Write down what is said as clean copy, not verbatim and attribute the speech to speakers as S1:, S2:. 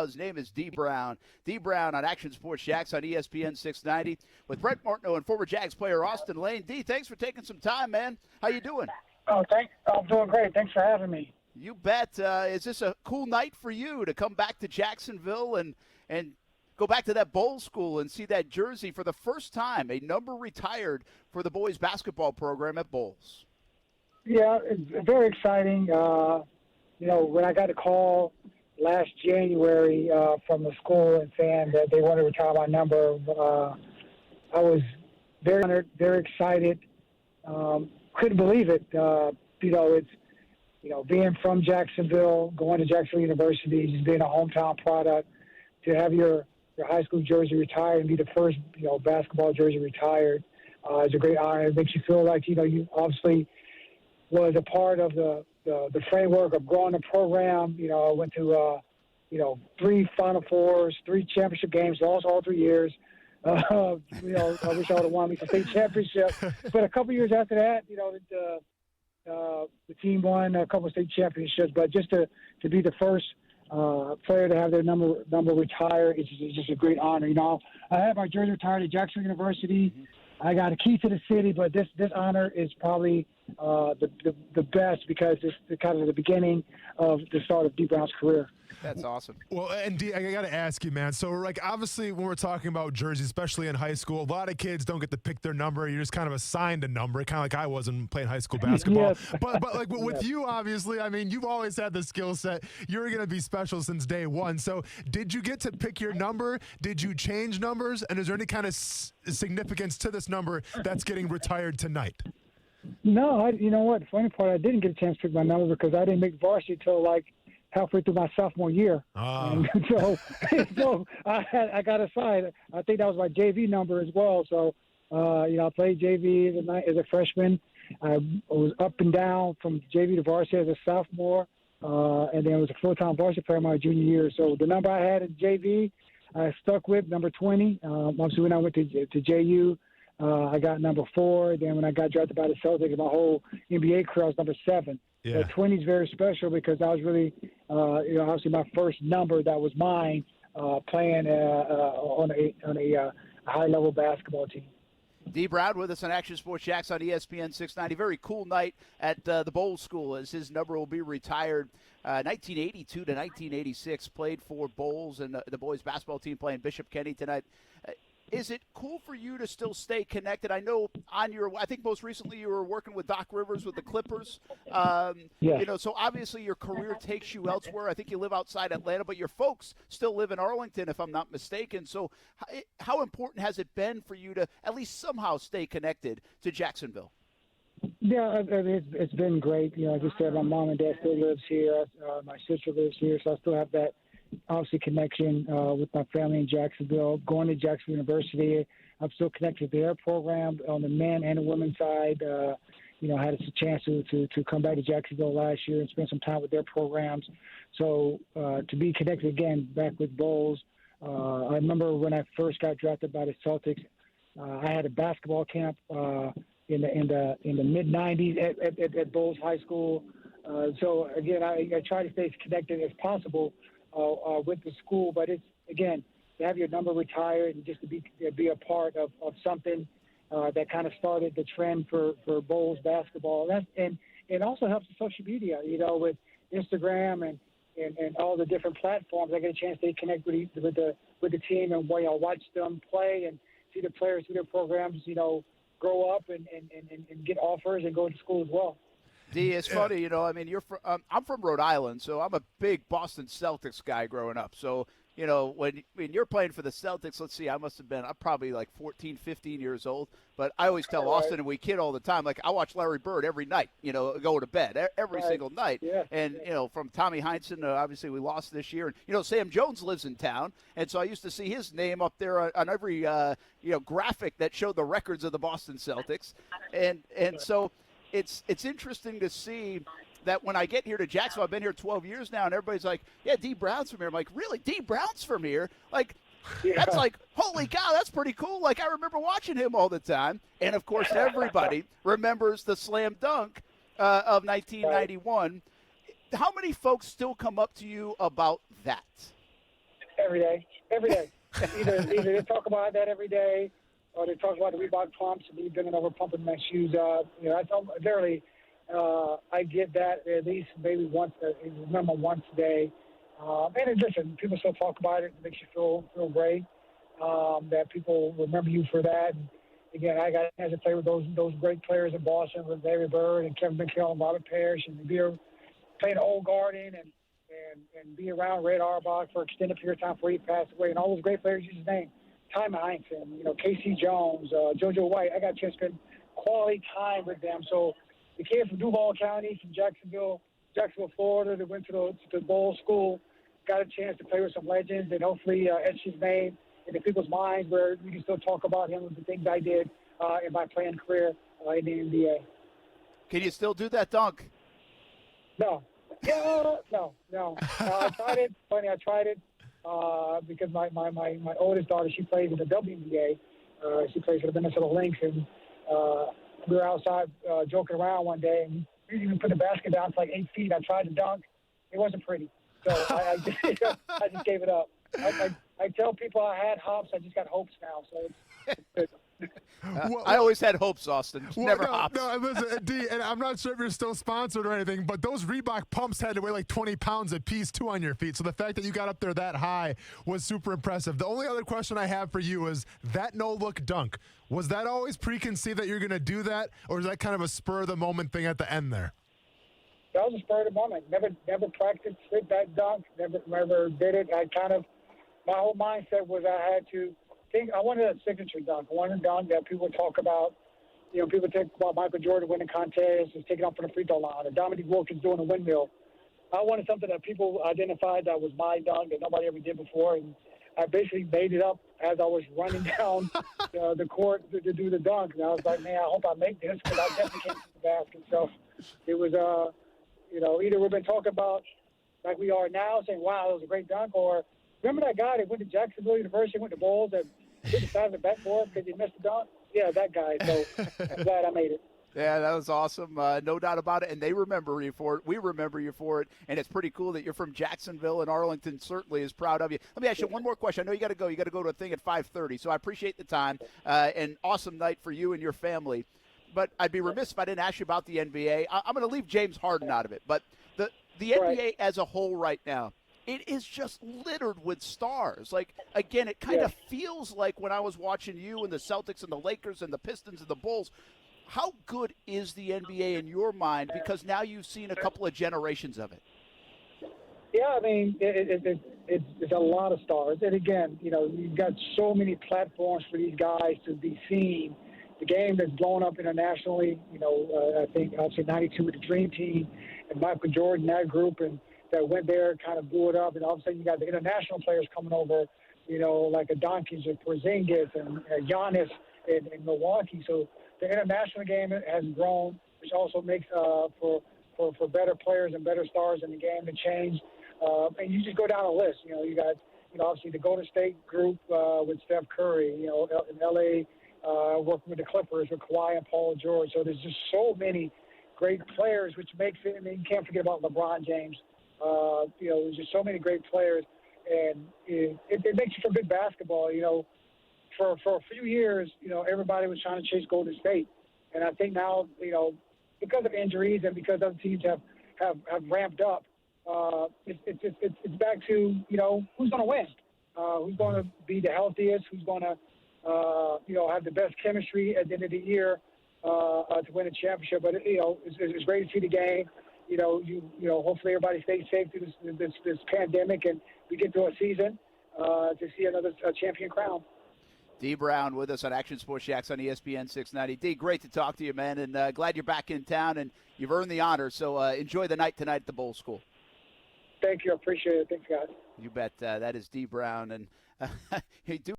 S1: out. His name is Dee Brown. Dee Brown on Action Sports Jax on ESPN 690 with Brett Martineau and former Jags player Austin Lane. Dee, thanks for taking some time, man. How you doing?
S2: Oh, thanks. I'm doing great. Thanks for having me.
S1: You bet. Is this a cool night for you to come back to Jacksonville and go back to that Bolles School and see that jersey for the first time, a number retired for the boys basketball program at Bolles?
S2: Yeah, it's very exciting. When I got a call last January from the school and saying that they wanted to retire my number, I was very honored, very excited. Couldn't believe it. It's being from Jacksonville, going to Jacksonville University, just being a hometown product, to have your high school jersey retired and be the first basketball jersey retired is a great honor. It makes you feel like you obviously was a part of the framework of growing the program. I went to 3 Final Fours, 3 championship games, lost all 3 years. I wish I would have won me the state championship. But a couple years after that, the team won a couple of state championships. But just to be the first player to have their number retired is just a great honor. I had my jersey retired at Jacksonville University. Mm-hmm. I got a key to the city, but this honor is probably the best because it's kind of the beginning of the start of Dee Brown's career.
S1: That's awesome.
S3: Well, and Dee, I got to ask you, man. So, obviously, when we're talking about jerseys, especially in high school, a lot of kids don't get to pick their number. You're just kind of assigned a number, kind of like I was in playing high school basketball.
S2: Yes.
S3: But with you, obviously, I mean, you've always had the skill set. You're going to be special since day one. So, did you get to pick your number? Did you change numbers? And is there any kind of significance to this number that's getting retired tonight?
S2: No, you know what? The funny part, I didn't get a chance to pick my number because I didn't make varsity till halfway through my sophomore year. And so I got assigned. I think that was my JV number as well. So, I played JV as a freshman. I was up and down from JV to varsity as a sophomore, and then I was a full-time varsity player my junior year. So the number I had in JV, I stuck with, number 20. Obviously, when I went to JU, I got number 4. Then when I got drafted by the Celtics, my whole NBA career, I was number 7. Yeah. 20 is very special because that was really, obviously my first number that was mine playing on a high-level basketball team.
S1: Dee Brown with us on Action Sports Jax on ESPN 690. Very cool night at the Bolles School as his number will be retired. 1982 to 1986, played for Bolles and the boys basketball team playing Bishop Kenny tonight. Is it cool for you to still stay connected? I know I think most recently you were working with Doc Rivers with the Clippers. So obviously your career takes you elsewhere. I think you live outside Atlanta, but your folks still live in Arlington, if I'm not mistaken. So how important has it been for you to at least somehow stay connected to Jacksonville?
S2: Yeah, it's been great. Like you said, my mom and dad still lives here. My sister lives here, so I still have that obviously connection with my family in Jacksonville. Going to Jacksonville University, I'm still connected to their program on the men and the women's side. I had a chance to come back to Jacksonville last year and spend some time with their programs. So to be connected again back with Bolles, I remember when I first got drafted by the Celtics, I had a basketball camp in the mid '90s at Bolles High School. So again, I try to stay as connected as possible with the school, but it's, again, to have your number retired and just to be a part of something that kind of started the trend for Bolles basketball. And it also helps with social media, with Instagram and all the different platforms. I get a chance to connect with the team and watch them play and see the players through their programs, grow up and get offers and go to school as well.
S1: Dee, it's funny, you're from, I'm from Rhode Island, so I'm a big Boston Celtics guy growing up. So, when you're playing for the Celtics, let's see, I'm probably like 14, 15 years old. But I always tell Austin, and we kid all the time, I watch Larry Bird every night, go to bed every single night. Yeah. And, from Tommy Heinsohn, obviously we lost this year. And, Sam Jones lives in town. And so I used to see his name up there on every, graphic that showed the records of the Boston Celtics. And so it's interesting to see that when I get here to Jacksonville, I've been here 12 years now, and everybody's like, yeah, Dee Brown's from here. I'm like, really? Dee Brown's from here? That's like, holy cow, that's pretty cool. I remember watching him all the time. And, of course, everybody remembers the slam dunk of 1991. How many folks still come up to you about that?
S2: every day. Every day. Either they talk about that every day, or they talk about the Reebok pumps and me bending over pumping my shoes up. I tell them, literally, I get that at least maybe once, remember once a day. And listen, people still talk about it. It makes you feel great that people remember you for that. And again, I got a chance to play with those great players in Boston with Larry Bird and Kevin McHale and Robert Parrish, and playing Old Garden and be around Red Auerbach for an extended period of time before he passed away, and all those great players you just named. Ty Heinsohn, Casey Jones, JoJo White. I got a chance to spend quality time with them. So the kid from Duval County, from Jacksonville, Florida, that went to the Bolles School, got a chance to play with some legends, and hopefully etch his name into people's minds where we can still talk about him and the things I did in my playing career in the NBA.
S1: Can you still do that dunk?
S2: No. No. I tried it. Funny, I tried it because my oldest daughter, she plays in the WNBA. She plays for the Minnesota Lynx, and we were outside joking around one day, and we even put the basket down to like 8 feet. I tried to dunk. It wasn't pretty. So I just gave it up. I tell people I had hops. I just got hopes now. So it's good.
S1: I always had hopes, Austin. Never hops.
S3: No, listen, D, and I'm not sure if you're still sponsored or anything, but those Reebok pumps had to weigh like 20 pounds a piece, too, on your feet. So the fact that you got up there that high was super impressive. The only other question I have for you is that no-look dunk. Was that always preconceived that you're going to do that, or is that kind of a spur-of-the-moment thing at the end there?
S2: That was a spur of the moment. Never practiced that dunk. Never did it. My whole mindset was I wanted a signature dunk. I wanted a dunk that people would talk about. People talk about Michael Jordan winning contests, was taking off from the free throw line, or Dominique Wilkins doing a windmill. I wanted something that people identified that was my dunk that nobody ever did before, and I basically made it up as I was running down the court to do the dunk. And I was like, man, I hope I make this, because I definitely can't shoot the basket. So it was, either we've been talking about like we are now, saying, wow, that was a great dunk, or remember that guy that went to Jacksonville University, went to Bolles, that hit the side of the backboard because he missed the dunk? Yeah, that guy. So I'm glad I made it.
S1: Yeah, that was awesome. No doubt about it. And they remember you for it. We remember you for it. And it's pretty cool that you're from Jacksonville, and Arlington certainly is proud of you. Let me ask you one more question. I know you got to go. You got to go to a thing at 5:30. So I appreciate the time. And awesome night for you and your family. But I'd be remiss if I didn't ask you about the NBA. I'm going to leave James Harden out of it. But the NBA as a whole right now, it is just littered with stars. Like, again, it kind of feels like when I was watching you and the Celtics and the Lakers and the Pistons and the Bulls. How good is the NBA in your mind? Because now you've seen a couple of generations of it.
S2: Yeah, I mean, it's a lot of stars. And again, you've got so many platforms for these guys to be seen. The game that's blown up internationally, I think obviously 92 with the Dream Team and Michael Jordan, that group, and that went there, kind of blew it up. And all of a sudden you got the international players coming over, like a Doncic and Porzingis and Giannis in Milwaukee. So the international game has grown, which also makes for better players and better stars in the game to change. And you just go down a list. You got obviously the Golden State group with Steph Curry. In LA, working with the Clippers with Kawhi and Paul George. So there's just so many great players, which makes it. I mean, you can't forget about LeBron James. There's just so many great players, and it makes you for good basketball. For a few years, everybody was trying to chase Golden State. And I think now, because of injuries and because other teams have ramped up, it's back to, who's going to win? Who's going to be the healthiest? Who's going to, have the best chemistry at the end of the year to win a championship? But, it's great to see the game. Hopefully everybody stays safe through this pandemic, and we get to a season to see another champion crown.
S1: Dee Brown with us on Action Sports Jax on ESPN 690. Dee, great to talk to you, man, and glad you're back in town, and you've earned the honor. So enjoy the night tonight at the Bolles School.
S2: Thank you. I appreciate it. Thanks, guys.
S1: You bet. That is Dee Brown. And you do